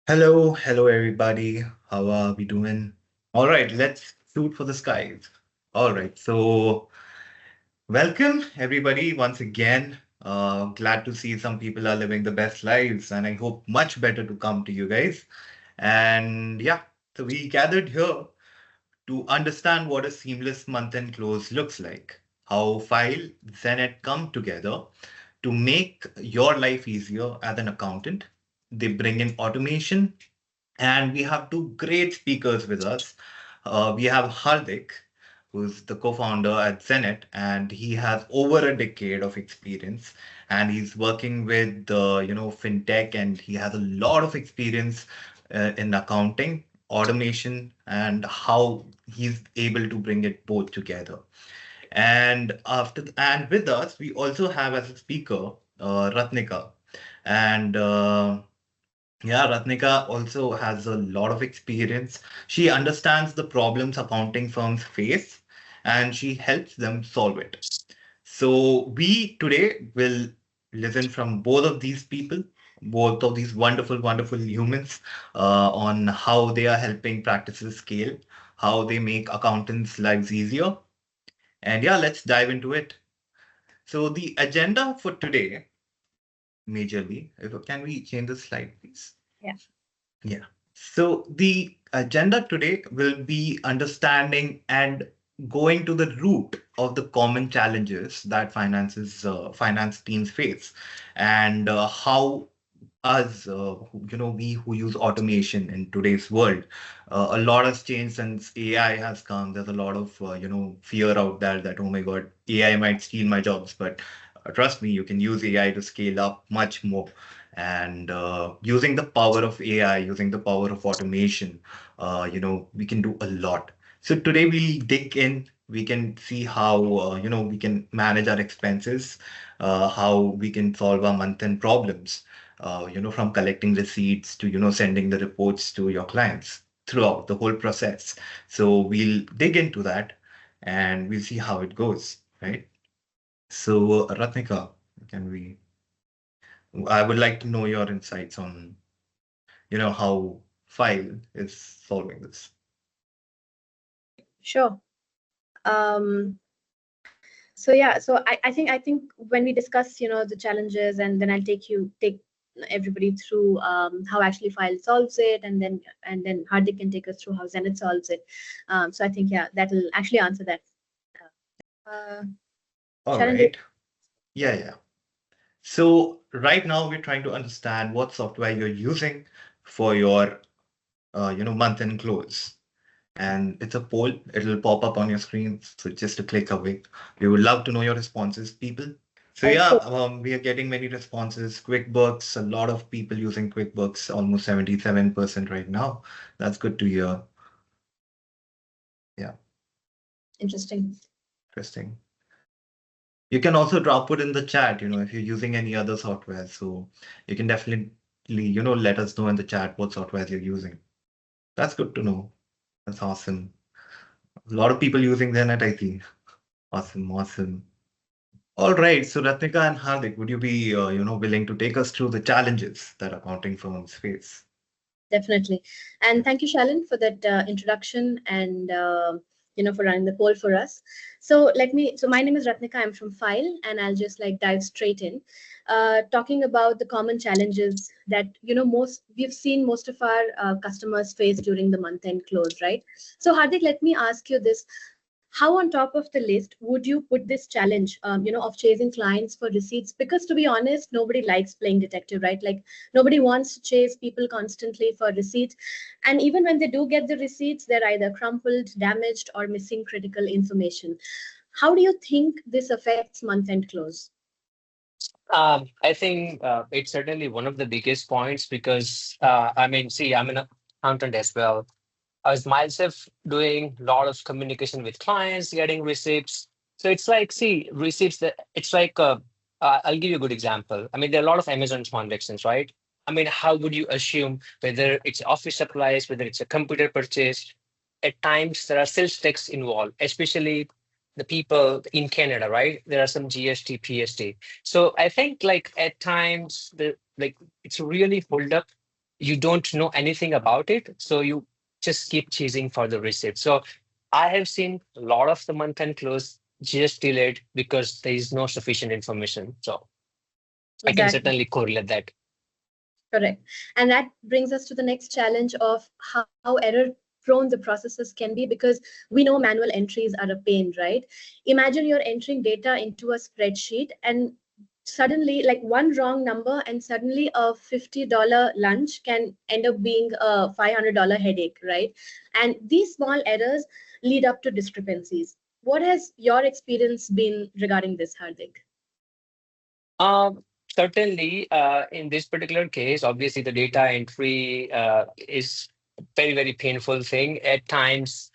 Hello everybody. How are we doing? All right, let's shoot for the skies. All right, so welcome everybody once again. Glad to see some people are living the best lives, and I hope much better to come to you guys. And yeah, so we gathered here to understand what a seamless month-end close looks like, how Fyle, Xenett come together to make your life easier as an accountant. They bring in automation, and we have two great speakers with us. We have Hardik, who's the co-founder at Xenett, and he has over a decade of experience. And he's working with fintech, and he has a lot of experience in accounting, automation, and how he's able to bring it both together. And with us, we also have as a speaker Ratnika, and yeah, Ratnika also has a lot of experience. She understands the problems accounting firms face and she helps them solve it. So, we today will listen from both of these people, both of these wonderful, wonderful humans, on how they are helping practices scale, how they make accountants' lives easier. And yeah, let's dive into it. So, the agenda for today, majorly, can we change the slide, please? Yeah. Yeah. So the agenda today will be understanding and going to the root of the common challenges that finance teams face, and how us, we who use automation in today's world, a lot has changed since AI has come. There's a lot of fear out there that, oh my God, AI might steal my jobs, but trust me, you can use AI to scale up much more. And using the power of AI, using the power of automation, we can do a lot. So today we dig in. We can see how we can manage our expenses, how we can solve our month-end problems, from collecting receipts to sending the reports to your clients throughout the whole process. So we'll dig into that and we'll see how it goes, right? So Ratnika, can we? I would like to know your insights on how File is solving this. Sure. Um, so I think when we discuss, the challenges, and then I'll take everybody through how actually File solves it, and then Hardik can take us through how Zenith solves it. So I think that'll actually answer that. Uh, All Sharon, do right. Yeah, yeah. So right now we're trying to understand what software you're using for your month-end close. And it's a poll. It'll pop up on your screen. So just a click away. We would love to know your responses, people. So of yeah, course. we are getting many responses. QuickBooks, a lot of people using QuickBooks, almost 77% right now. That's good to hear. Yeah, Interesting. interesting. You can also drop it in the chat, if you're using any other software. So you can definitely, let us know in the chat what software you're using. That's good to know. That's awesome. A lot of people using Zenit, I think. Awesome, awesome. All right. So Ratnika and Hardik, would you be, willing to take us through the challenges that accounting firms face? Definitely. And thank you, Shalin, for that introduction and for running the poll for us. So my name is Ratnika. I'm from File, and I'll just like dive straight in, talking about the common challenges that most we've seen most of our customers face during the month end close, right? So Hardik, let me ask you this: how on top of the list would you put this challenge, of chasing clients for receipts? Because to be honest, nobody likes playing detective, right? Like nobody wants to chase people constantly for receipts, and even when they do get the receipts, they're either crumpled, damaged, or missing critical information. How do you think this affects month end close? I think it's certainly one of the biggest points because I mean, see, I'm an accountant as well. I was myself doing a lot of communication with clients, getting receipts. So it's like, see, receipts that it's like, I'll give you a good example. I mean, there are a lot of Amazon transactions, right? I mean, how would you assume whether it's office supplies, whether it's a computer purchase? At times, there are sales tax involved, especially the people in Canada, right? There are some GST, PST. So I think like at times, the like it's really hold up you don't know anything about it, so you just keep chasing for the receipt. So I have seen a lot of the month end close just delayed because there is no sufficient information. So I can Exactly. certainly correlate that. Correct. And that brings us to the next challenge of how error prone the processes can be, because we know manual entries are a pain, right? Imagine you're entering data into a spreadsheet and suddenly, like one wrong number, and suddenly a $50 lunch can end up being a $500 headache, right? And these small errors lead up to discrepancies. What has your experience been regarding this, Hardik? Certainly, in this particular case, obviously the data entry is very, very painful thing. At times,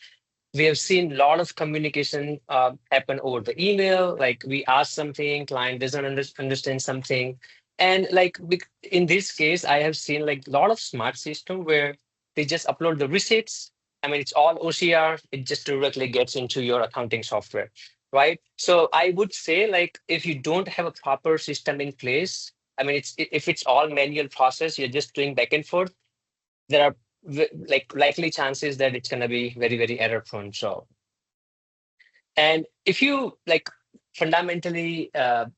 we have seen a lot of communication happen over the email. Like we ask something, client doesn't understand something, and like in this case, I have seen like a lot of smart system where they just upload the receipts. I mean, it's all OCR. It just directly gets into your accounting software, right? So I would say like if you don't have a proper system in place, I mean, if it's all manual process, you're just doing back and forth, there are like likely chances that it's going to be very, very error prone. So, and if you like fundamentally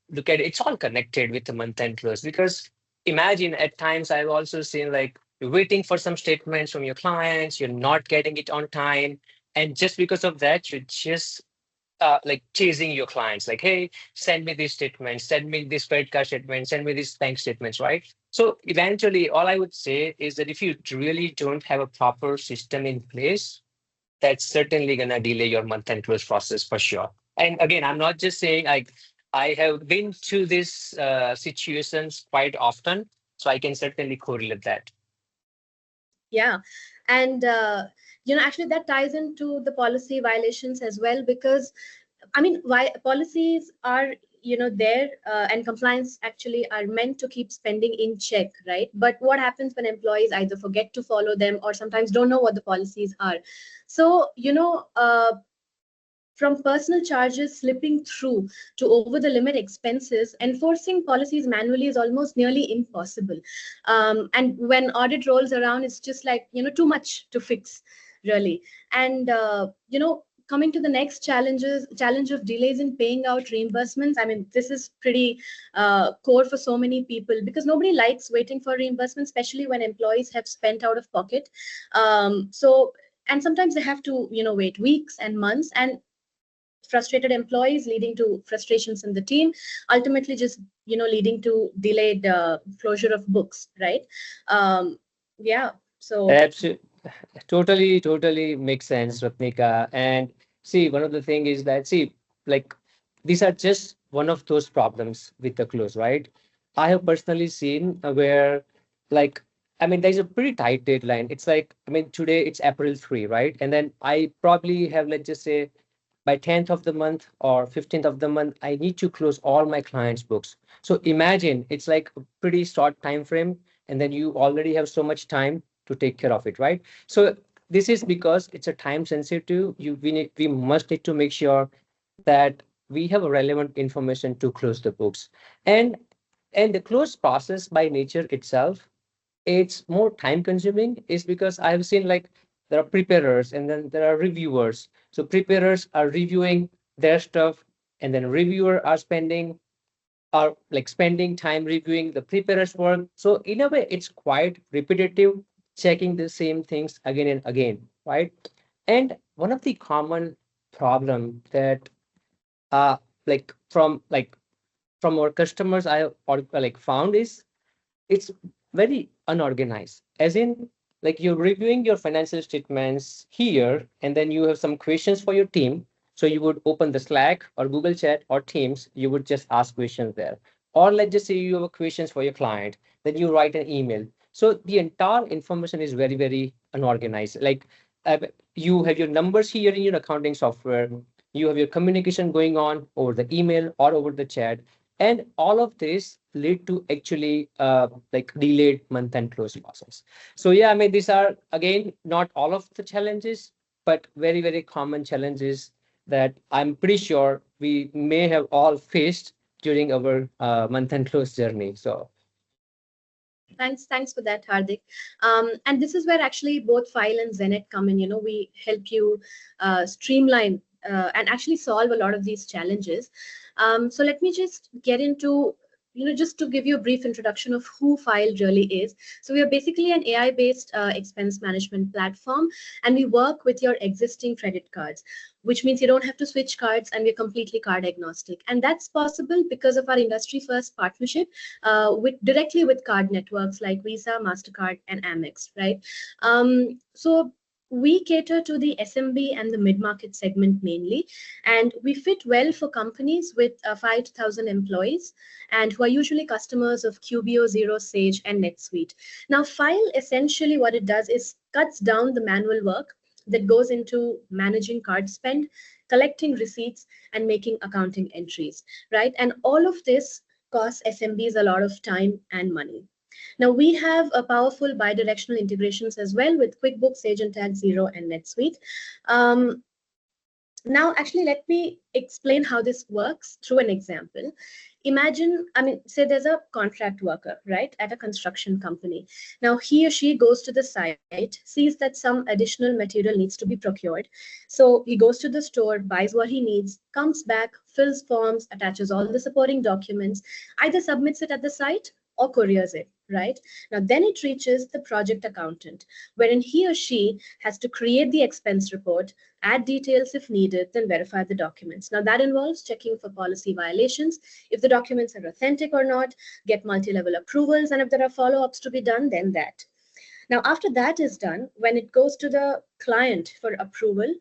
look at it, it's all connected with the month end close, because imagine at times I've also seen like you're waiting for some statements from your clients, you're not getting it on time, and just because of that you're just like chasing your clients, like, hey, send me these statements, send me this credit card statement, send me these bank statements, right? So eventually, all I would say is that if you really don't have a proper system in place, that's certainly gonna delay your month-end close process for sure. And again, I'm not just saying like I have been to these situations quite often, so I can certainly correlate that. Yeah. And, actually, that ties into the policy violations as well, because I mean, why policies are, there, and compliance actually are meant to keep spending in check, right? But what happens when employees either forget to follow them or sometimes don't know what the policies are? So, from personal charges slipping through to over the limit expenses, enforcing policies manually is almost nearly impossible. And when audit rolls around, it's just like, too much to fix, really. And, coming to the next challenge of delays in paying out reimbursements. I mean, this is pretty core for so many people, because nobody likes waiting for reimbursement, especially when employees have spent out of pocket. So, and sometimes they have to, wait weeks and months, and frustrated employees leading to frustrations in the team, ultimately just, leading to delayed closure of books, right? Yeah. So Absolutely. Totally makes sense, Ratnika. And see, one of the thing is that, see, like these are just one of those problems with the close, right? I have personally seen where, like, I mean, there's a pretty tight deadline. It's like, I mean, today it's April 3, right? And then I probably have, let's just say, by 10th of the month or 15th of the month, I need to close all my clients' books. So imagine it's like a pretty short time frame, and then you already have so much time to take care of it, right? So this is because it's a time sensitive. We must need to make sure that we have relevant information to close the books. And and the close process by nature itself, it's more time consuming, is because I've seen like there are preparers and then there are reviewers. So preparers are reviewing their stuff, and then reviewer are like spending time reviewing the preparer's work. So in a way, it's quite repetitive, checking the same things again and again, right? And one of the common problem that uh like from our customers I or like found is it's very unorganized, as in like you're reviewing your financial statements here and then you have some questions for your team, so you would open the Slack or Google Chat or Teams, you would just ask questions there. Or let's just say you have questions for your client, then you write an email. So the entire information is very, very unorganized. Like uh, you have your numbers here in your accounting software, you have your communication going on over the email or over the chat, and all of this lead to actually like delayed month end close process. So yeah, I mean, these are again not all of the challenges, but very, very common challenges that I'm pretty sure we may have all faced during our month end close journey. So Thanks for that, Hardik. And this is where actually both Fyle and Xenett come in. We help you streamline and actually solve a lot of these challenges. So let me just get into, just to give you a brief introduction of who Fyle really is. So we are basically an AI-based expense management platform, and we work with your existing credit cards, which means you don't have to switch cards, and we're completely card agnostic. And that's possible because of our industry-first partnership directly with card networks like Visa, MasterCard, and Amex, right? So we cater to the SMB and the mid-market segment mainly, and we fit well for companies with 5,000 employees and who are usually customers of QBO, Zero, Sage, and NetSuite. Now, Fyle, essentially what it does is cuts down the manual work that goes into managing card spend, collecting receipts, and making accounting entries, right? And all of this costs SMBs a lot of time and money. Now we have a powerful bidirectional integrations as well with QuickBooks, Sage Intacct, Xero, and NetSuite. Now, actually, let me explain how this works through an example. Imagine, say there's a contract worker, right, at a construction company. Now, he or she goes to the site, sees that some additional material needs to be procured. So he goes to the store, buys what he needs, comes back, fills forms, attaches all the supporting documents, either submits it at the site or couriers it, right? Now, then it reaches the project accountant, wherein he or she has to create the expense report, add details if needed, then verify the documents. Now, that involves checking for policy violations, if the documents are authentic or not, get multi-level approvals, and if there are follow-ups to be done, then that. Now, after that is done, when it goes to the client for approval,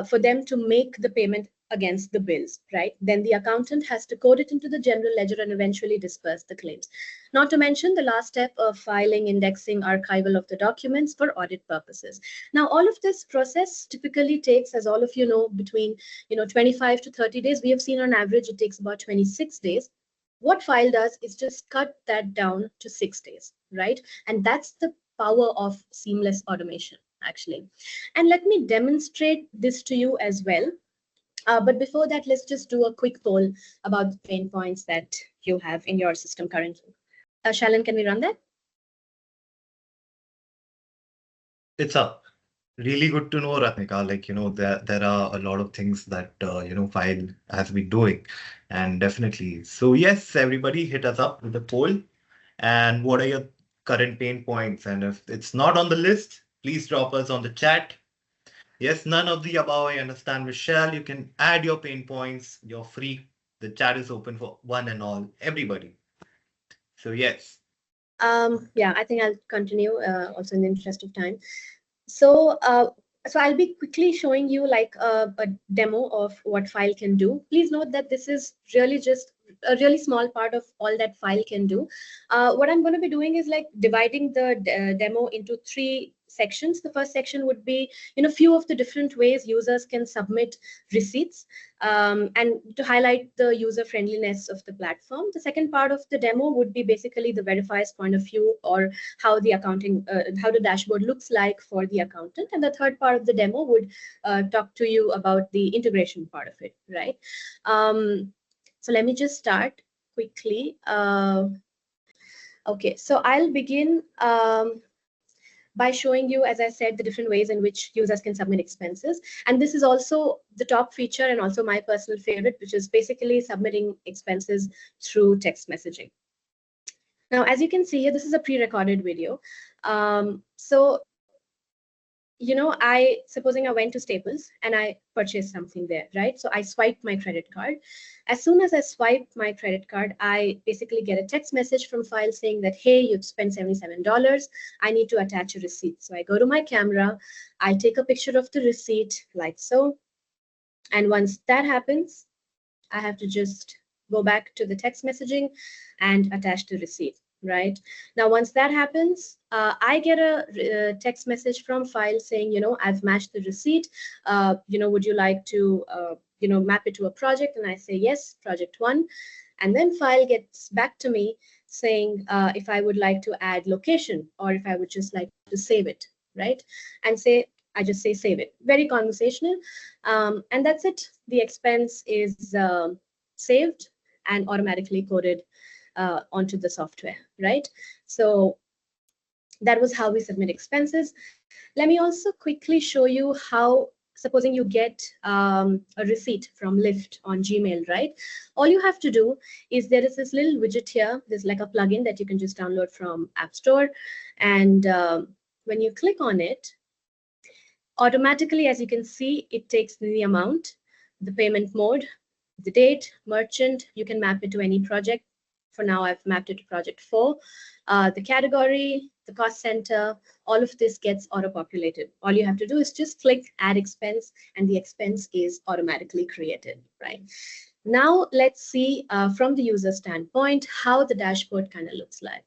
for them to make the payment against the bills, right? Then the accountant has to code it into the general ledger and eventually disperse the claims. Not to mention the last step of filing, indexing, archival of the documents for audit purposes. Now, all of this process typically takes, as all of you know, between 25 to 30 days. We have seen on average it takes about 26 days. What Fyle does is just cut that down to 6 days, right? And that's the power of seamless automation, actually. And let me demonstrate this to you as well. But before that, let's just do a quick poll about the pain points that you have in your system currently. Shalin, can we run that? It's up. Really good to know, Ratnika. There are a lot of things that, Fyle has been doing. And definitely. So yes, everybody hit us up with the poll. And what are your current pain points? And if it's not on the list, please drop us on the chat. Yes, none of the above. I understand, Michelle. You can add your pain points. You're free. The chat is open for one and all, everybody. So yes. Yeah, I think I'll continue also in the interest of time. So I'll be quickly showing you like a demo of what Fyle can do. Please note that this is really just a really small part of all that Fyle can do. What I'm going to be doing is like dividing the demo into 3 sections. The first section would be, few of the different ways users can submit receipts and to highlight the user friendliness of the platform. The second part of the demo would be basically the verifier's point of view or how the accounting, how the dashboard looks like for the accountant. And the third part of the demo would talk to you about the integration part of it, right? So let me just start quickly. Okay, so I'll begin by showing you, as I said, the different ways in which users can submit expenses. And this is also the top feature and also my personal favorite, which is basically submitting expenses through text messaging. Now, as you can see here, this is a pre-recorded video. So, supposing I went to Staples and I purchased something there, right? So I swiped my credit card. As soon as I swipe my credit card, I basically get a text message from Fyle saying that, hey, you've spent $77. I need to attach a receipt. So I go to my camera, I take a picture of the receipt like so. And once that happens, I have to just go back to the text messaging and attach the receipt. Right now, once that happens, I get a text message from Fyle saying, I've matched the receipt. Would you like to, map it to a project? And I say, yes, project 1. And then Fyle gets back to me saying if I would like to add location or if I would just like to save it, right? And I just say save it. Very conversational. And that's it. The expense is saved and automatically coded onto the software, right? So That was how we submit expenses. Let me also quickly show you how, supposing you get a receipt from Lyft on Gmail, right? All you have to do is there is this little widget here. There's like a plugin that you can just download from App Store. And when you click on it, automatically, as you can see, it takes the amount, the payment mode, the date, merchant. You can map it to any project. For now, I've mapped it to project 4. The category, the cost center, all of this gets auto-populated. All you have to do is just click add expense, and the expense is automatically created, right? Now, let's see from the user standpoint how the dashboard kind of looks like.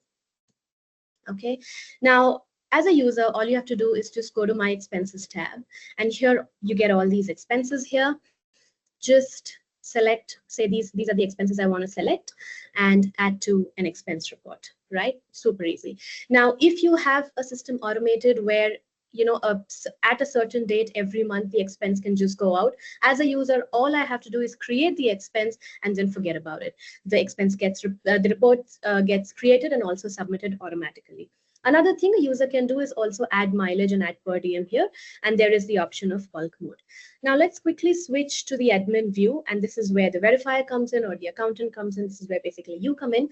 Okay, now as a user, all you have to do is just go to my expenses tab, and here you get all these expenses here. Just select, say these are the expenses I want to select, and add to an expense report, right? Super easy. Now, if you have a system automated where at a certain date every month the expense can just go out, as a user all I have to do is create the expense and then forget about it. The expense gets the report gets created and also submitted automatically. Another thing a user can do is also add mileage and add per diem here, and there is the option of bulk mode. Now let's quickly switch to the admin view, and this is where the verifier comes in, or the accountant comes in. This is where basically you come in.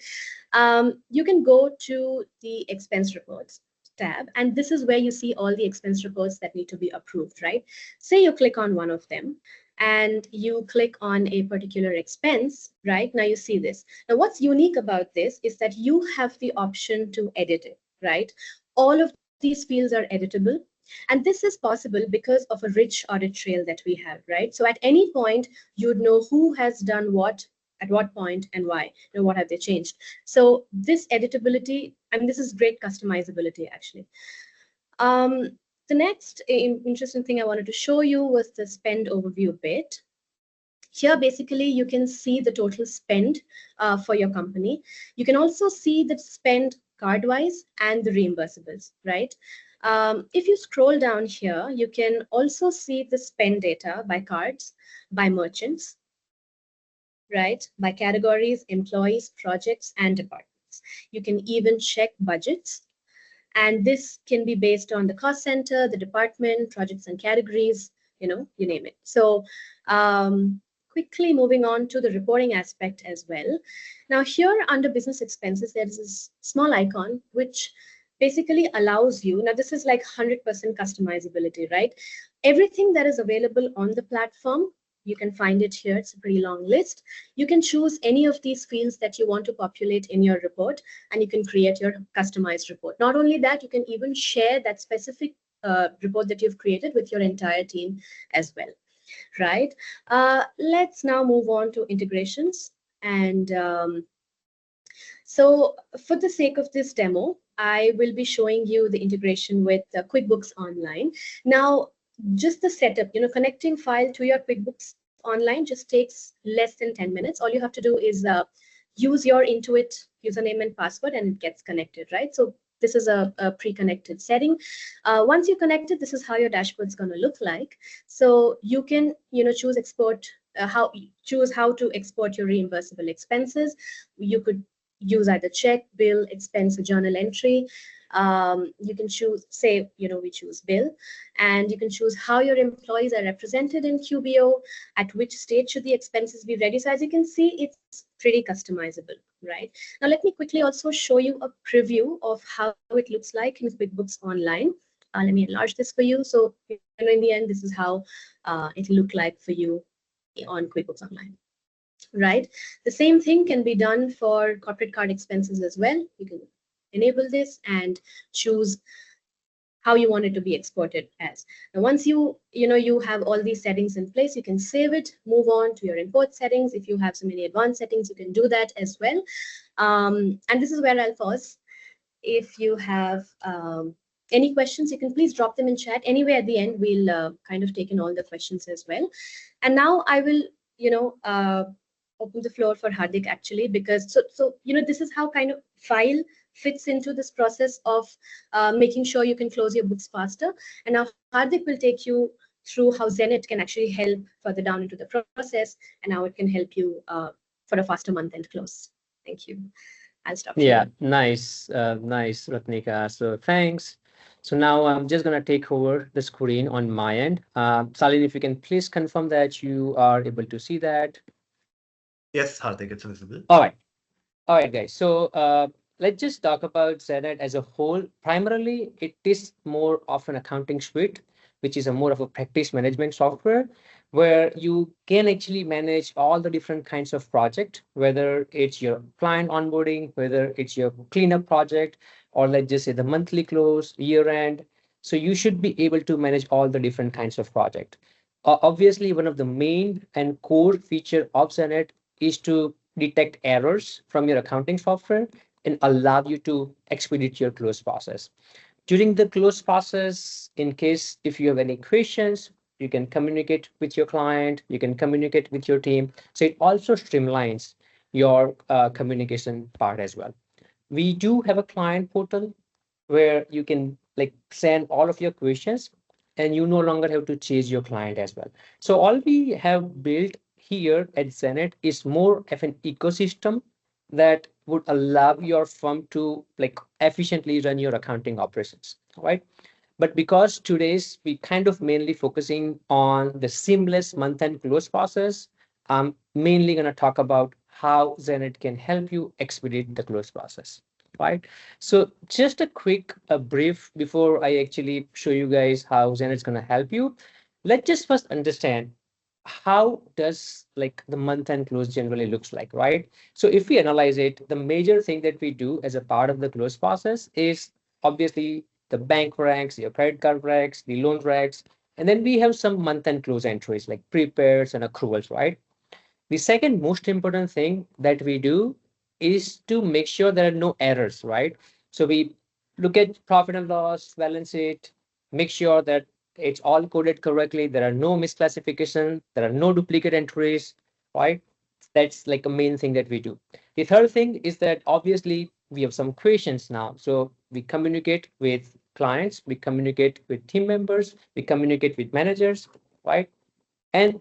You can go to the expense reports tab, and this is where you see all the expense reports that need to be approved, right? Say you click on one of them and you click on a particular expense, right? Now you see this. Now what's unique about this is that you have the option to edit it, right? All of these fields are editable. And this is possible because of a rich audit trail that we have, right? So at any point, you'd know who has done what, at what point, and why, what have they changed. So this editability, I mean, this is great customizability, actually. The next interesting thing I wanted to show you was the spend overview bit. Here, basically, you can see the total spend for your company. You can also see the spend card-wise and the reimbursables, right? If you scroll down here, you can also see the spend data by cards, by merchants, right? By categories, employees, projects, and departments. You can even check budgets. And this can be based on the cost center, the department, projects and categories, you name it. So quickly moving on to the reporting aspect as well. Now here under business expenses, there's this small icon which basically allows you, now this is like 100% customizability, right? Everything that is available on the platform, you can find it here. It's a pretty long list. You can choose any of these fields that you want to populate in your report, and you can create your customized report. Not only that, you can even share that specific report that you've created with your entire team as well, right? Let's now move on to integrations. And so for the sake of this demo, I will be showing you the integration with QuickBooks Online. Now, just the setup, connecting Fyle to your QuickBooks Online just takes less than 10 minutes. All you have to do is use your Intuit username and password, and it gets connected, right? So this is a pre-connected setting. Once you connect it, this is how your dashboard is going to look like. So you can, choose export, choose how to export your reimbursable expenses. You could use either check, bill, expense, or journal entry. You can choose, say, we choose bill, and you can choose how your employees are represented in QBO, at which stage should the expenses be ready. So as you can see, it's pretty customizable, right? Now, let me quickly also show you a preview of how it looks like in QuickBooks Online. Let me enlarge this for you. So in the end, this is how it'll look like for you on QuickBooks Online. Right. The same thing can be done for corporate card expenses as well. You can enable this and choose how you want it to be exported as. Now, once you have all these settings in place, you can save it, move on to your import settings. If you have so many advanced settings, you can do that as well. And this is where I'll pause. If you have any questions, you can please drop them in chat. Anyway, at the end, we'll kind of take in all the questions as well. And now I will, open the floor for Hardik, actually, because this is how kind of Fyle fits into this process of making sure you can close your books faster. And now Hardik will take you through how Xenett can actually help further down into the process, and how it can help you for a faster month-end close. Thank you. I'll stop Yeah, sharing. nice, Ratnika. So thanks. So now I'm just gonna take over the screen on my end. Salin, if you can please confirm that you are able to see that. Yes, Hardik, it's visible. All right. All right, guys. So let's just talk about Xenett as a whole. Primarily, it is more of an accounting suite, which is a more of a practice management software, where you can actually manage all the different kinds of project, whether it's your client onboarding, whether it's your cleanup project, or let's just say the monthly close, year end. So you should be able to manage all the different kinds of project. Obviously, one of the main and core feature of Xenett is to detect errors from your accounting software and allow you to expedite your close process. During the close process, in case if you have any questions, you can communicate with your client, you can communicate with your team. So it also streamlines your communication part as well. We do have a client portal where you can like send all of your questions and you no longer have to chase your client as well. So all we have built here at Zenit is more of an ecosystem that would allow your firm to like efficiently run your accounting operations, right? But because today's we kind of mainly focusing on the seamless month-end close process, I'm mainly going to talk about how Zenit can help you expedite the close process, right? So just a quick brief before I actually show you guys how Zenit's going to help you. Let's just first understand how does like the month-end close generally looks like, right? So if we analyze it, the major thing that we do as a part of the close process is obviously the bank recs, your credit card recs, the loan recs, and then we have some month-end close entries like prepares and accruals, right? The second most important thing that we do is to make sure there are no errors, right? So we look at profit and loss, balance sheet, make sure that it's all coded correctly. There are no misclassification, there are no duplicate entries, right? That's like a main thing that we do. The third thing is that obviously we have some questions now. So we communicate with clients, we communicate with team members, we communicate with managers, right? And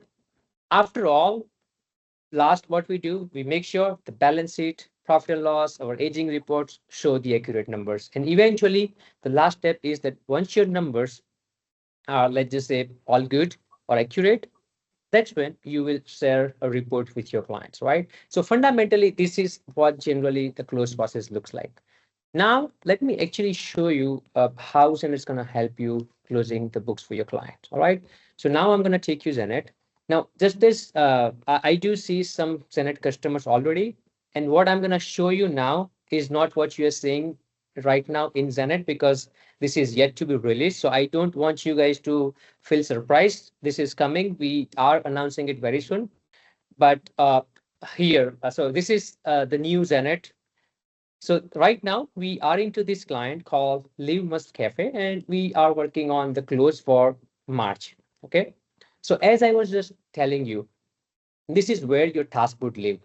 after all, last, what we do, we make sure the balance sheet, profit and loss, our aging reports show the accurate numbers. And eventually, the last step is that once your numbers are, let's just say, all good or accurate, that's when you will share a report with your clients, right? So fundamentally, this is what generally the close process looks like. Now, let me actually show you how Zen is going to help you closing the books for your client. All right. So now I'm going to take you Zenet. Now, just this, I do see some Zenet customers already. And what I'm going to show you now is not what you are seeing right now in Zenet because this is yet to be released. So I don't want you guys to feel surprised. This is coming. We are announcing it very soon. But here, so this is the new Zenet. So right now we are into this client called Live Must Cafe, and we are working on the close for March. Okay. So as I was just telling you, this is where your task would live.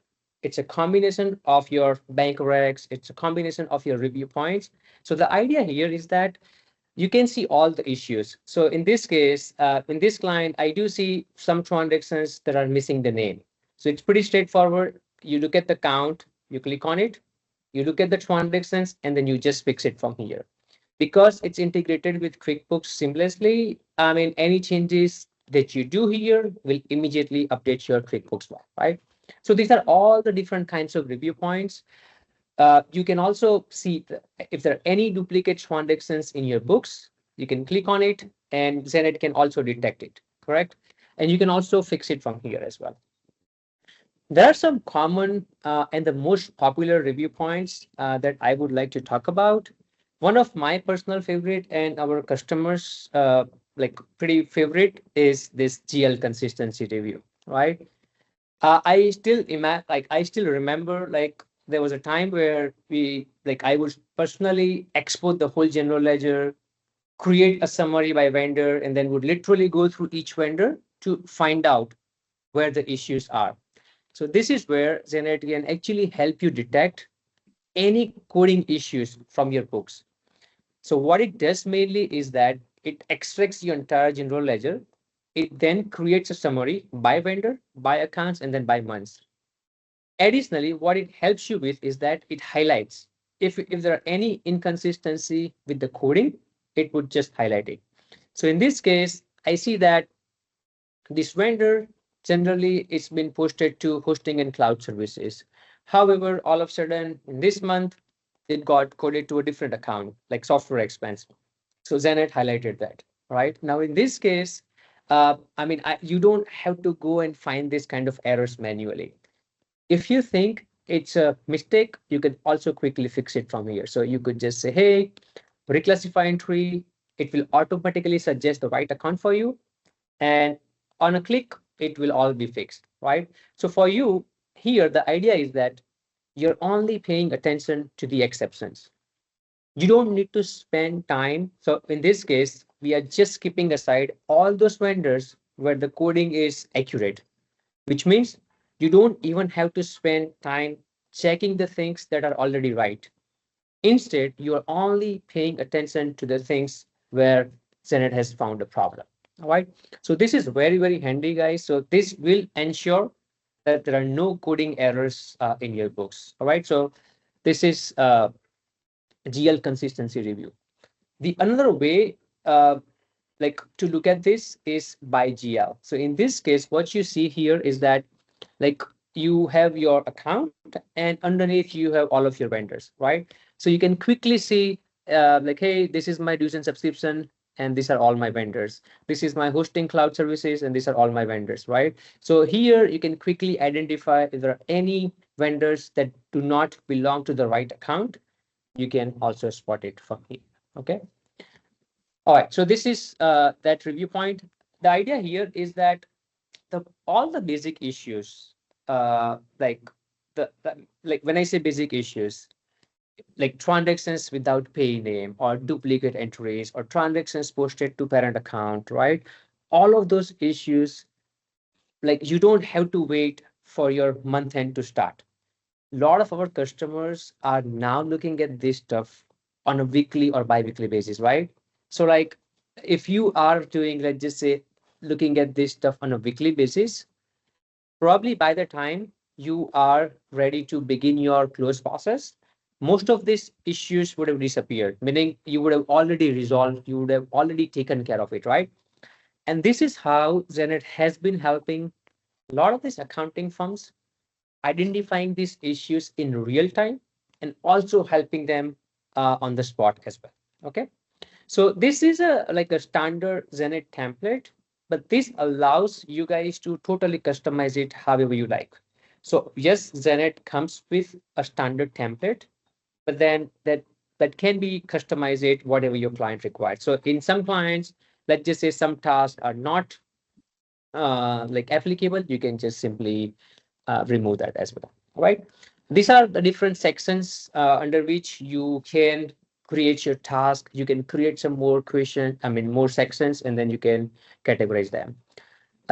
It's a combination of your bank recs, it's a combination of your review points. So the idea here is that you can see all the issues. So in this case, in this client, I do see some transactions that are missing the name. So it's pretty straightforward. You look at the count, you click on it, you look at the transactions, and then you just fix it from here. Because it's integrated with QuickBooks seamlessly, I mean, any changes that you do here will immediately update your QuickBooks file, right? So these are all the different kinds of review points. You can also see if there are any duplicate transactions in your books, you can click on it and Zenit can also detect it, correct? And you can also fix it from here as well. There are some common and the most popular review points that I would like to talk about. One of my personal favorite and our customers like pretty favorite is this GL consistency review, right? I still like I still remember like there was a time where we like I would personally export the whole general ledger, create a summary by vendor, and then would literally go through each vendor to find out where the issues are. So this is where Xenett can actually help you detect any coding issues from your books. So what it does mainly is that it extracts your entire general ledger. It then creates a summary by vendor, by accounts, and then by months. Additionally, what it helps you with is that it highlights if there are any inconsistency with the coding, it would just highlight it. So in this case, I see that this vendor generally it's been posted to hosting and cloud services. However, all of a sudden in this month, it got coded to a different account, like software expense. So Xenett highlighted that, right? Now in this case, you don't have to go and find this kind of errors manually. If you think it's a mistake, you can also quickly fix it from here. So you could just say, hey, reclassify entry. It will automatically suggest the right account for you. And on a click, it will all be fixed, right? So for you here, the idea is that you're only paying attention to the exceptions. You don't need to spend time. So in this case, we are just keeping aside all those vendors where the coding is accurate, which means you don't even have to spend time checking the things that are already right. Instead, you are only paying attention to the things where Xenett has found a problem. All right. So this is very, very handy, guys. So this will ensure that there are no coding errors in your books. All right. So this is GL consistency review. The another way like to look at this is by GL. So in this case, what you see here is that like you have your account and underneath you have all of your vendors, right? So you can quickly see like, hey, this is my dues and subscription and these are all my vendors. This is my hosting cloud services and these are all my vendors, right? So here you can quickly identify if there are any vendors that do not belong to the right account. You can also spot it from here. Okay. All right. So this is that review point. The idea here is that the all the basic issues, like like when I say basic issues, like transactions without pay name or duplicate entries or transactions posted to parent account, right? All of those issues, like you don't have to wait for your month end to start. A lot of our customers are now looking at this stuff on a weekly or bi-weekly basis, right? So like if you are doing, let's just say, looking at this stuff on a weekly basis, probably by the time you are ready to begin your close process, most of these issues would have disappeared, meaning you would have already resolved, you would have already taken care of it, right? And this is how Xenett has been helping a lot of these accounting firms identifying these issues in real time and also helping them on the spot as well. Okay. So this is a like a standard Xenett template, but this allows you guys to totally customize it however you like. So yes, Xenett comes with a standard template, but then that can be customized it whatever your client requires. So in some clients, let's just say some tasks are not like applicable, you can just simply remove that as well. All right. These are the different sections under which you can create your task. You can create some more more sections, and then you can categorize them.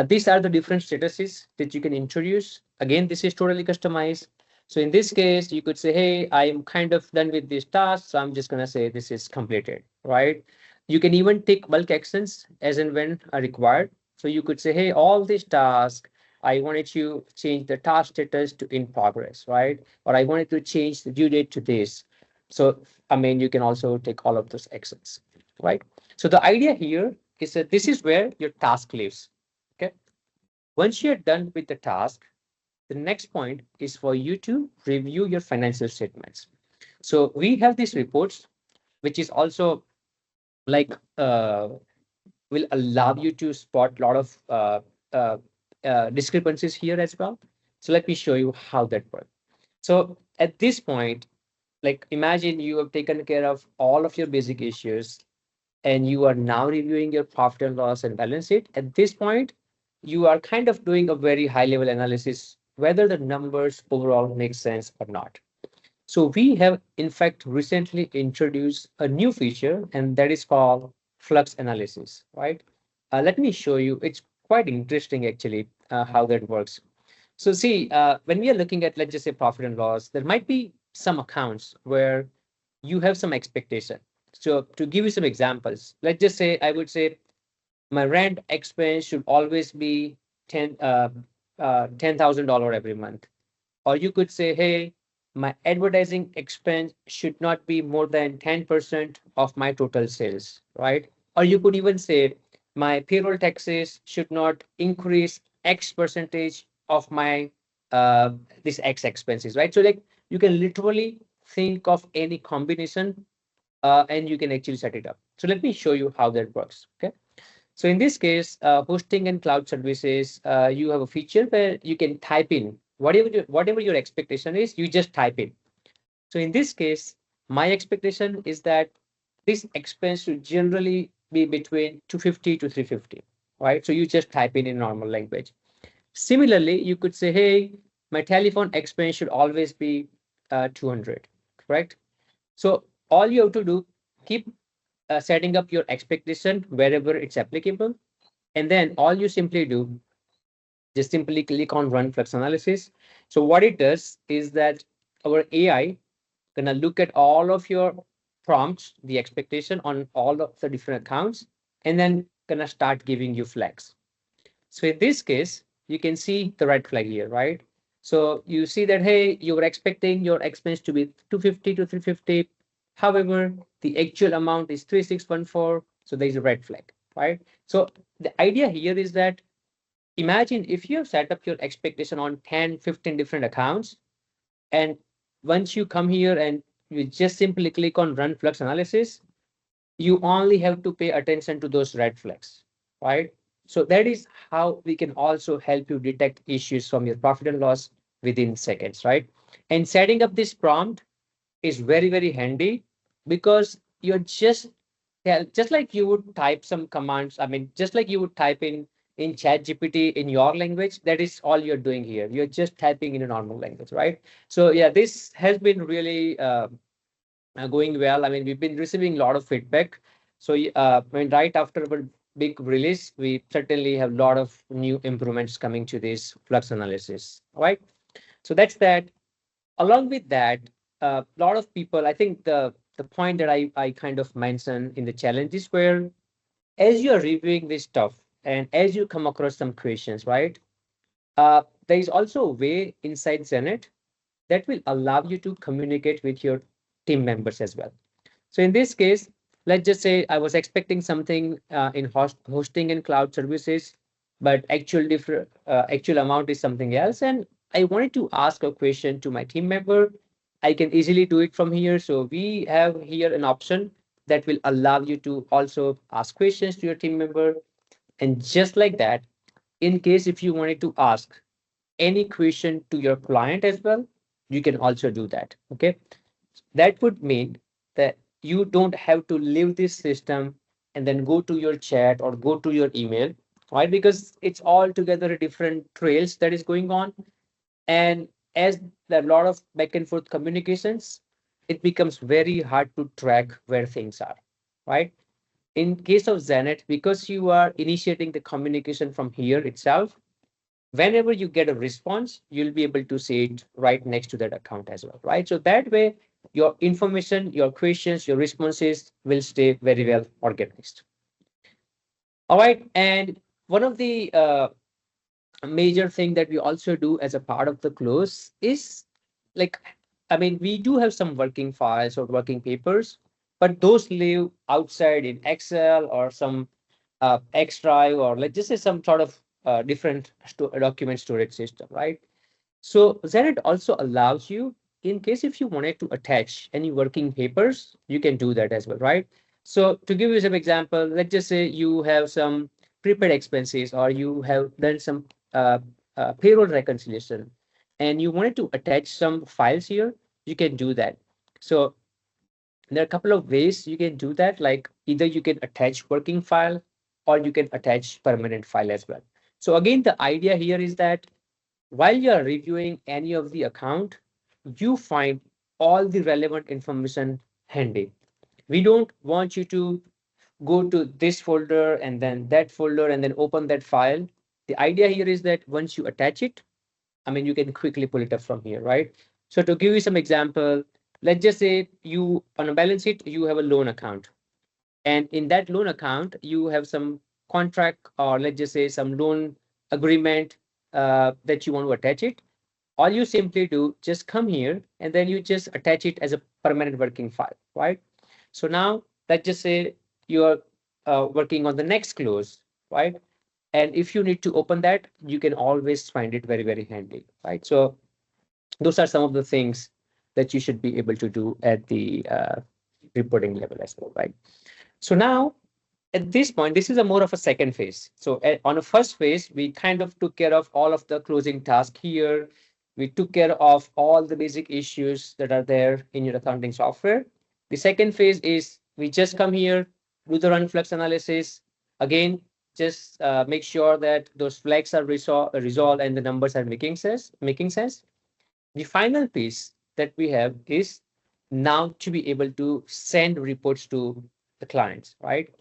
These are the different statuses that you can introduce. Again, this is totally customized. So in this case, you could say, hey, I'm kind of done with this task. So I'm just going to say this is completed, right? You can even take bulk actions as and when required. So you could say, hey, all these tasks, I wanted to change the task status to in progress, right? Or I wanted to change the due date to this. So, you can also take all of those actions, right? So the idea here is that this is where your task lives. Okay. Once you're done with the task, the next point is for you to review your financial statements. So we have these reports, which is also like will allow you to spot a lot of uh, discrepancies here as well. So let me show you how that works. So at this point, like imagine you have taken care of all of your basic issues and you are now reviewing your profit and loss and balance sheet. At this point, you are kind of doing a very high level analysis whether the numbers overall make sense or not. So we have in fact recently introduced a new feature and that is called flux analysis, right? Let me show you. It's quite interesting actually how that works. So see, when we are looking at, let's just say, profit and loss, there might be some accounts where you have some expectation. So to give you some examples, let's just say I would say my rent expense should always be $10,000 every month, Or you could say, hey, my advertising expense should not be more than 10% of my total sales, right? Or you could even say, my payroll taxes should not increase X percentage of my this X expenses, right? So like you can literally think of any combination and you can actually set it up. So let me show you how that works. Okay. So in this case, hosting and cloud services, you have a feature where you can type in whatever your expectation is, you just type in. So in this case, my expectation is that this expense should generally be between 250 to 350, right? So you just type in normal language. Similarly, you could say, hey, my telephone expense should always be 200, correct? So all you have to do, keep setting up your expectation wherever it's applicable. And then all you simply do, just simply click on run flux analysis. So what it does is that our AI gonna look at all of your prompts, the expectation on all of the different accounts, and then gonna start giving you flags. So in this case, you can see the red flag here, right? So you see that, hey, you were expecting your expense to be 250 to 350. However, the actual amount is 3614. So there's a red flag, right? So the idea here is that imagine if you have set up your expectation on 10, 15 different accounts, and once you come here and you just simply click on run flux analysis, you only have to pay attention to those red flags, right? So that is how we can also help you detect issues from your profit and loss within seconds, right? And setting up this prompt is very, very handy because you're just like you would type some commands. I mean, just like you would type in chat GPT in your language, that is all you're doing here. You're just typing in a normal language, right? So yeah, this has been really going well. I mean, we've been receiving a lot of feedback. So I mean, right after our big release, we certainly have a lot of new improvements coming to this flux analysis. All right. So that's that. Along with that, a lot of people, I think the point that I kind of mentioned in the challenge is where as you are reviewing this stuff and as you come across some questions, right? There is also a way inside Xenett that will allow you to communicate with your team members as well. So in this case, let's just say I was expecting something in hosting and cloud services, but actual amount is something else, and I wanted to ask a question to my team member. I can easily do it from here. So we have here an option that will allow you to also ask questions to your team member. And just like that, in case if you wanted to ask any question to your client as well, you can also do that. Okay. That would mean that you don't have to leave this system and then go to your chat or go to your email, right? Because it's all together different trails that is going on. And as there are a lot of back and forth communications, it becomes very hard to track where things are, right? In case of Xenett, because you are initiating the communication from here itself, whenever you get a response, you'll be able to see it right next to that account as well, right? So that way, your information, your questions, your responses will stay very well organized. All right. And one of the major thing that we also do as a part of the close is like, I mean, we do have some working files or working papers, but those live outside in Excel or some X drive, or let's just say some sort of different document storage system, right? So Zenit also allows you, in case if you wanted to attach any working papers, you can do that as well, right? So to give you some example, let's just say you have some prepaid expenses or you have done some payroll reconciliation and you wanted to attach some files here, you can do that. So there are a couple of ways you can do that. Like either you can attach working file or you can attach permanent file as well. So again, the idea here is that while you are reviewing any of the account, you find all the relevant information handy. We don't want you to go to this folder and then that folder and then open that file. The idea here is that once you attach it, I mean, you can quickly pull it up from here, right? So to give you some example, let's just say you on a balance sheet, you have a loan account. And in that loan account, you have some contract or let's just say some loan agreement that you want to attach it. all you simply do, just come here and then you just attach it as a permanent working file, right? So now let's just say you're working on the next close, right? And if you need to open that, you can always find it very, very handy, right? So those are some of the things that you should be able to do at the reporting level as well, right? So now at this point, this is a more of a second phase. So on a first phase, we kind of took care of all of the closing task here. We took care of all the basic issues that are there in your accounting software. The second phase is we just come here, do the run flux analysis. Again, just make sure that those flags are resolved and the numbers are making sense. The final piece that we have is now to be able to send reports to the clients, right?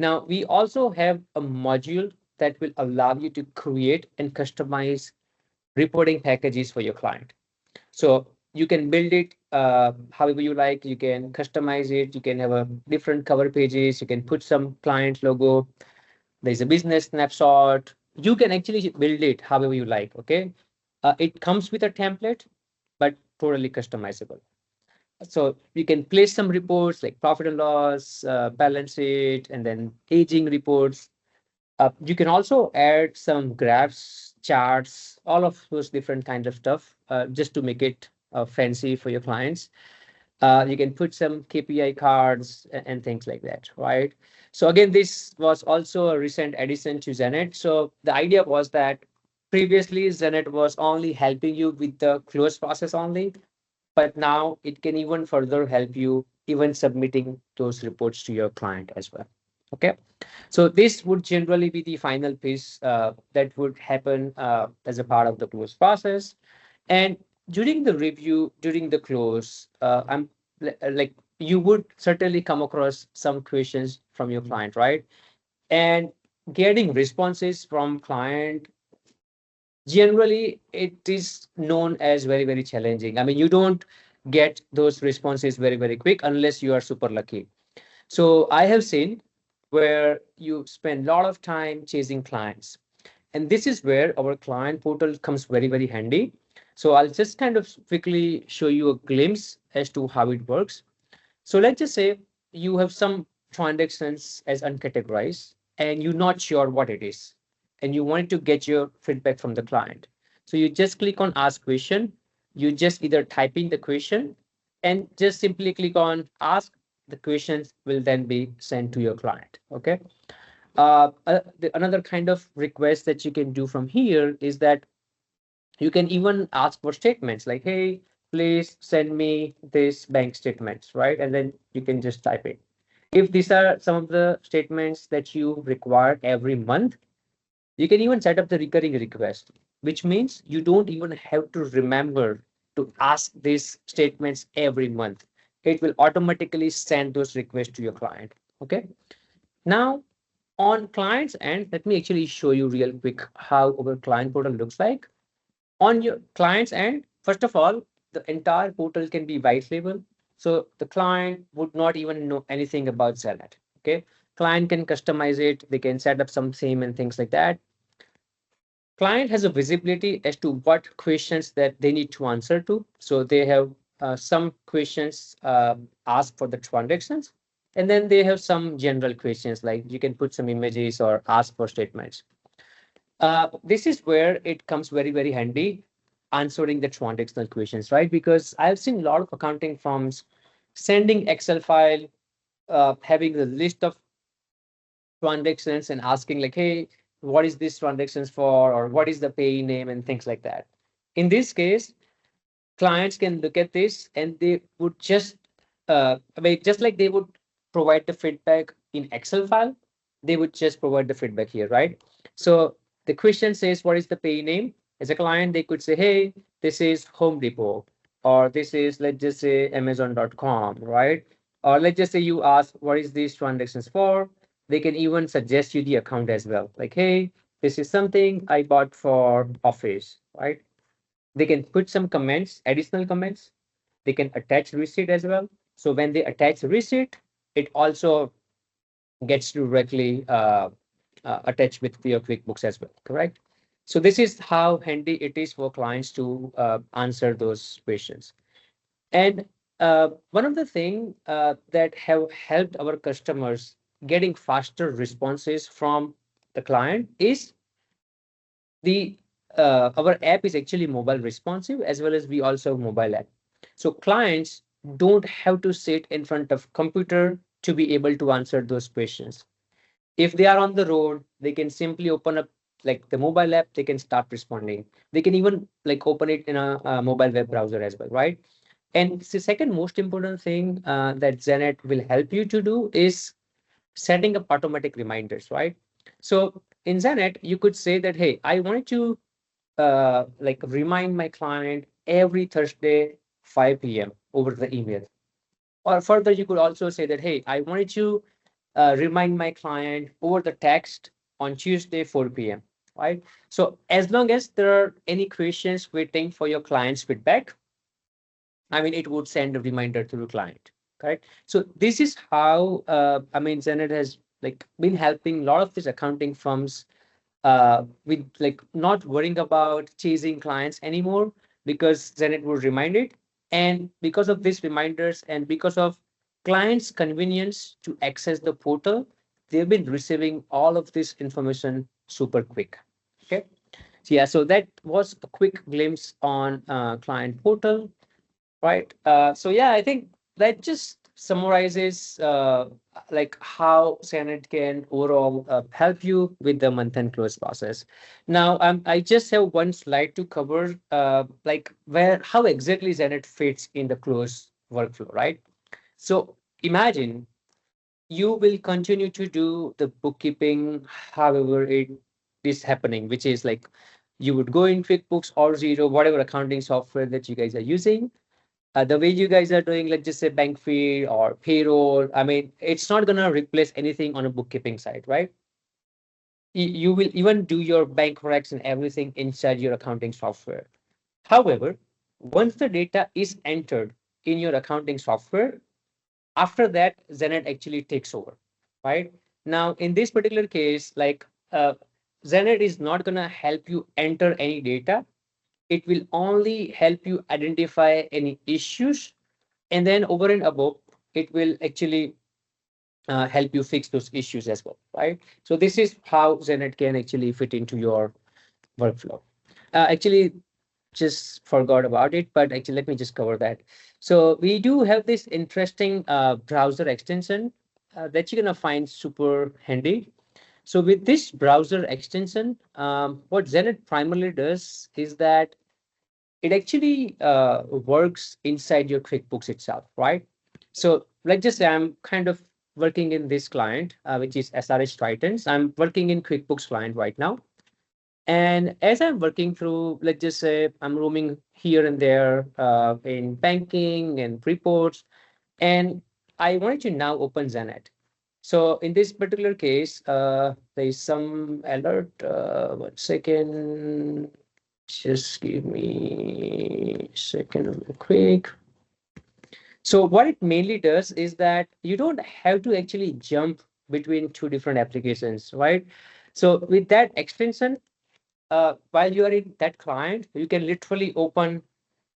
Now, we also have a module that will allow you to create and customize reporting packages for your client. So you can build it however you like. You can customize it. You can have a different cover pages. You can put some client logo. There's a business snapshot. You can actually build it however you like. Okay. It comes with a template, but totally customizable. So you can place some reports like profit and loss, balance sheet, and then aging reports. You can also add some graphs, charts, all of those different kinds of stuff, just to make it fancy for your clients. You can put some KPI cards and things like that, right? So again, this was also a recent addition to Xenett. So the idea was that previously Xenett was only helping you with the close process only, but now it can even further help you even submitting those reports to your client as well. Okay, so this would generally be the final piece that would happen as a part of the close process. And during the review, during the close, like you would certainly come across some questions from your client, right? And getting responses from client, generally it is known as very, very challenging. I mean, you don't get those responses very, very quick unless you are super lucky. So I have seen where you spend a lot of time chasing clients. And this is where our client portal comes very, very handy. So I'll just kind of quickly show you a glimpse as to how it works. So let's just say you have some transactions as uncategorized and you're not sure what it is. And you want to get your feedback from the client. So you just click on ask question. You just either type in the question and just simply click on ask. The questions will then be sent to your client. Okay. Another kind of request that you can do from here is that you can even ask for statements like, hey, please send me this bank statements, right? And then you can just type it. If these are some of the statements that you require every month, you can even set up the recurring request, which means you don't even have to remember to ask these statements every month. It will automatically send those requests to your client. Okay. Now, on client's end, let me actually show you real quick how our client portal looks like. On your client's end, first of all, the entire portal can be white label. So the client would not even know anything about Xenett. Okay. Client can customize it. They can set up some theme and things like that. Client has a visibility as to what questions that they need to answer to. So they have some questions asked for the transactions. And then they have some general questions like you can put some images or ask for statements. This is where it comes very, very handy answering the transactional questions, right? Because I've seen a lot of accounting firms sending Excel file, having the list of transactions and asking like, hey, what is this transactions for, or what is the payee name and things like that. In this case, clients can look at this and they would just, I mean, just like they would provide the feedback in Excel file, they would just provide the feedback here, right? So the question says, what is the pay name? As a client, they could say, hey, this is Home Depot, or this is, let's just say, Amazon.com, right? Or let's just say you ask, what is these transactions for? They can even suggest you the account as well. Like, hey, this is something I bought for office, right? They can put some comments, additional comments. They can attach receipt as well. So when they attach receipt, it also gets directly attached with your QuickBooks as well, correct? So this is how handy it is for clients to answer those questions. And one of the things that have helped our customers getting faster responses from the client is the our app is actually mobile responsive, as well as we also have mobile app. So clients don't have to sit in front of computer to be able to answer those questions. If they are on the road, they can simply open up like the mobile app, they can start responding. They can even like open it in a mobile web browser as well, right? And the second most important thing that Xenett will help you to do is setting up automatic reminders, right? So in Xenett, you could say that, hey, I wanted to like remind my client every Thursday, 5 p.m. over the email. Or further, you could also say that, hey, I wanted to remind my client over the text on Tuesday, 4 p.m. Right. So as long as there are any questions waiting for your client's feedback, I mean, it would send a reminder to the client. Correct. So this is how I mean, Zenit has like been helping a lot of these accounting firms with like not worrying about chasing clients anymore, because then it would remind it. And because of these reminders and because of clients' convenience to access the portal, they've been receiving all of this information super quick. Okay. So yeah, so that was a quick glimpse on client portal, right? So yeah, I think that just summarizes like how Senate can overall help you with the month-end close process. Now, I just have one slide to cover, like where how exactly Senate fits in the close workflow, right? So imagine you will continue to do the bookkeeping, however it is happening, which is like you would go in QuickBooks or Zero, whatever accounting software that you guys are using, the way you guys are doing, let's just say bank fee or payroll, I mean, it's not going to replace anything on a bookkeeping side, right? You will even do your bank recs and everything inside your accounting software. However, once the data is entered in your accounting software, after that, Zenit actually takes over, right? Now, in this particular case, like Zenit is not going to help you enter any data. It will only help you identify any issues, and then over and above, it will actually help you fix those issues as well, right? So this is how Zenit can actually fit into your workflow. Actually, just forgot about it, but actually, let me just cover that. So we do have this interesting browser extension that you're gonna find super handy. So with this browser extension, what Zenit primarily does is that it actually works inside your QuickBooks itself, right? So let's just say I'm kind of working in this client, which is SRH Titans. I'm working in QuickBooks client right now. And as I'm working through, let's just say I'm roaming here and there in banking and reports, and I wanted to now open Xenett. So in this particular case, there is some alert. 1 second. Just give me a second real quick. So what it mainly does is that you don't have to actually jump between two different applications, right? So with that extension, while you are in that client, you can literally open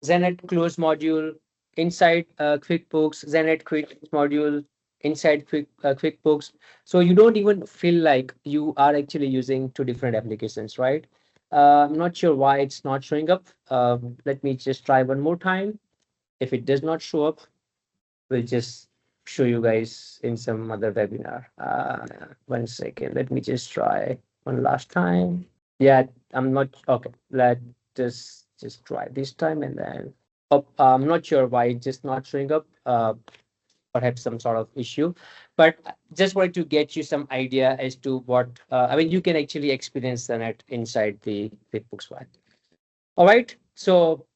Xenett Close module inside QuickBooks, Xenett Quick module inside QuickBooks. So you don't even feel like you are actually using two different applications, right? I'm not sure why it's not showing up. Let me just try one more time. If it does not show up, we'll just show you guys in some other webinar. 1 second. Let me just try one last time. Yeah, I'm not okay. Let just try this time and then. Oh, I'm not sure why it's just not showing up. Perhaps some sort of issue, but just wanted to get you some idea as to what I mean. You can actually experience the net inside the QuickBooks one. All right. So,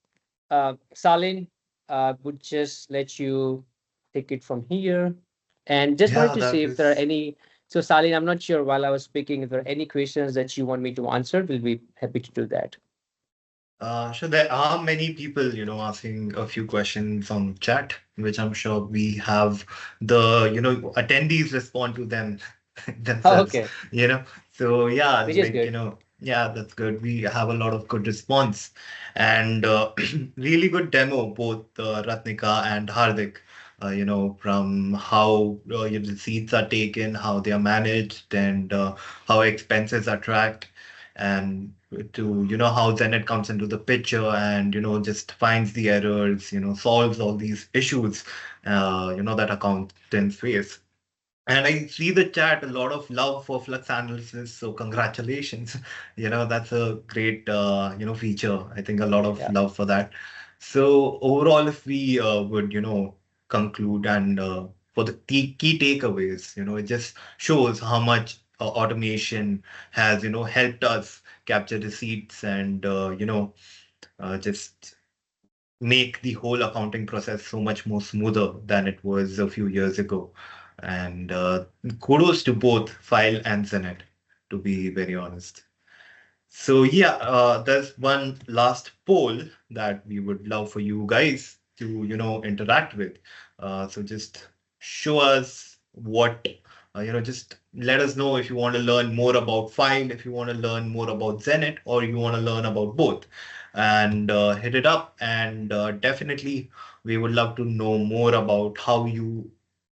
Salin, would just let you take it from here, and just wanted Yeah, to see that if there are is. any. So, Salin, I'm not sure while I was speaking if there are any questions that you want me to answer. We'll be happy to do that. So there are many people, asking a few questions on chat, which I'm sure we have the, attendees respond to them themselves, Okay, you know. So yeah, which is like, good. Yeah, that's good. We have a lot of good response and really good demo, both Ratnika and Hardik. From how your receipts are taken, how they are managed, and how expenses are tracked, and to how Zenit comes into the picture and just finds the errors, solves all these issues, that accountants face. And I see the chat, a lot of love for flux analysis. So congratulations. That's a great, feature. I think a lot of Yeah. love for that. So overall, if we would, conclude and for the key takeaways, it just shows how much automation has, helped us capture receipts and, just make the whole accounting process so much more smoother than it was a few years ago. And kudos to both Fyle and Xenett, to be very honest. So yeah, there's one last poll that we would love for you guys to interact with. So just show us what just let us know if you want to learn more about File, if you want to learn more about Zenit, or you want to learn about both, and hit it up. And definitely, we would love to know more about how you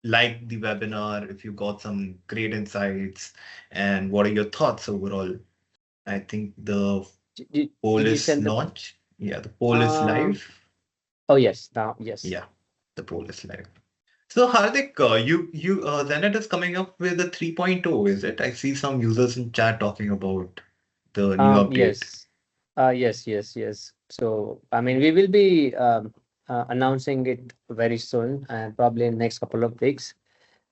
like the webinar, if you got some great insights, and what are your thoughts overall. I think the poll Did you is send the launched. Yeah, the poll is um live. oh yes, now yes. Yeah, the poll is live. So Hardik, Zenit is coming up with a 3.0, is it? I see some users in chat talking about the new update. Yes. Yes. So, I mean, we will be announcing it very soon, and probably in next couple of weeks.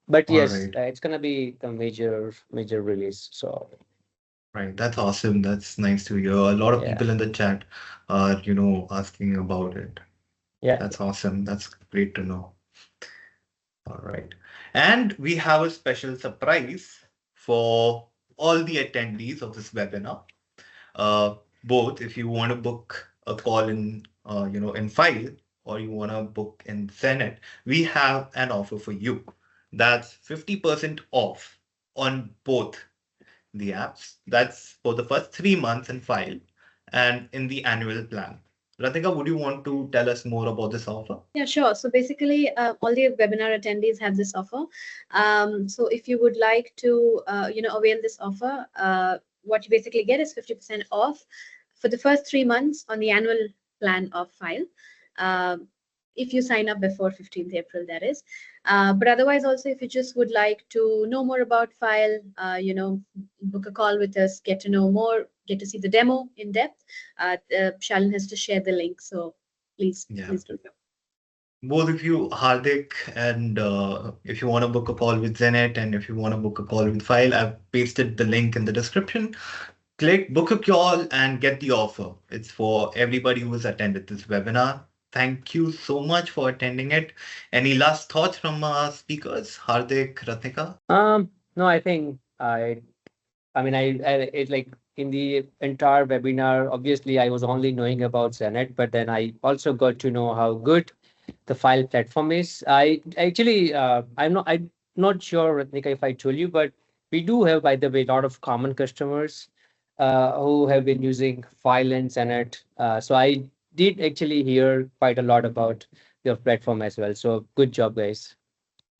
But All yes, right, it's gonna be a major release. So right. That's awesome. That's nice to hear. A lot of yeah, people in the chat are, asking about it. yeah. That's awesome. That's great to know. All right. And we have a special surprise for all the attendees of this webinar. Uh, Both, if you want to book a call in File, or you want to book in Xenett, we have an offer for you. That's 50% off on both the apps. That's for the first 3 months in File and in the annual plan. Ratika, would you want to tell us more about this offer? Yeah, sure. So basically, all the webinar attendees have this offer. So if you would like to, avail this offer, what you basically get is 50% off for the first 3 months on the annual plan of Fyle. Um, if you sign up before 15th April, that is. But otherwise, also, if you just would like to know more about Fyle, book a call with us, get to know more, get to see the demo in depth, Shalin has to share the link. So Yeah. please do so. Both of you, Hardik, and if you want to book a call with Zenit and if you want to book a call with File, I've pasted the link in the description. Click book a call and get the offer. It's for everybody who has attended this webinar. Thank you so much for attending it. Any last thoughts from our speakers, Hardik, Ratnika? No, I think I mean, it like in the entire webinar, obviously I was only knowing about Xenett, but then I also got to know how good the Fyle platform is. I actually, I'm not sure, Ratnika, if I told you, but we do have, by the way, a lot of common customers who have been using Fyle and Xenett. So I did actually hear quite a lot about your platform as well. So good job, guys.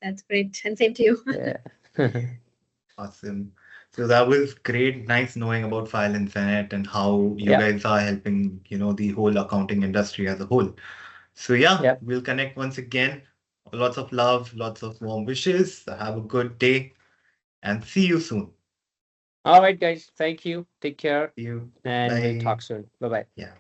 That's great. And same to you. Yeah. Awesome. So that was great. Nice knowing about File and Zenit and how you Yeah. guys are helping, the whole accounting industry as a whole. So yeah, Yeah. we'll connect once again. Lots of love, lots of warm wishes. Have a good day and see you soon. All right, guys. Thank you. Take care, See you. and we'll Bye. talk soon. Bye bye. Yeah.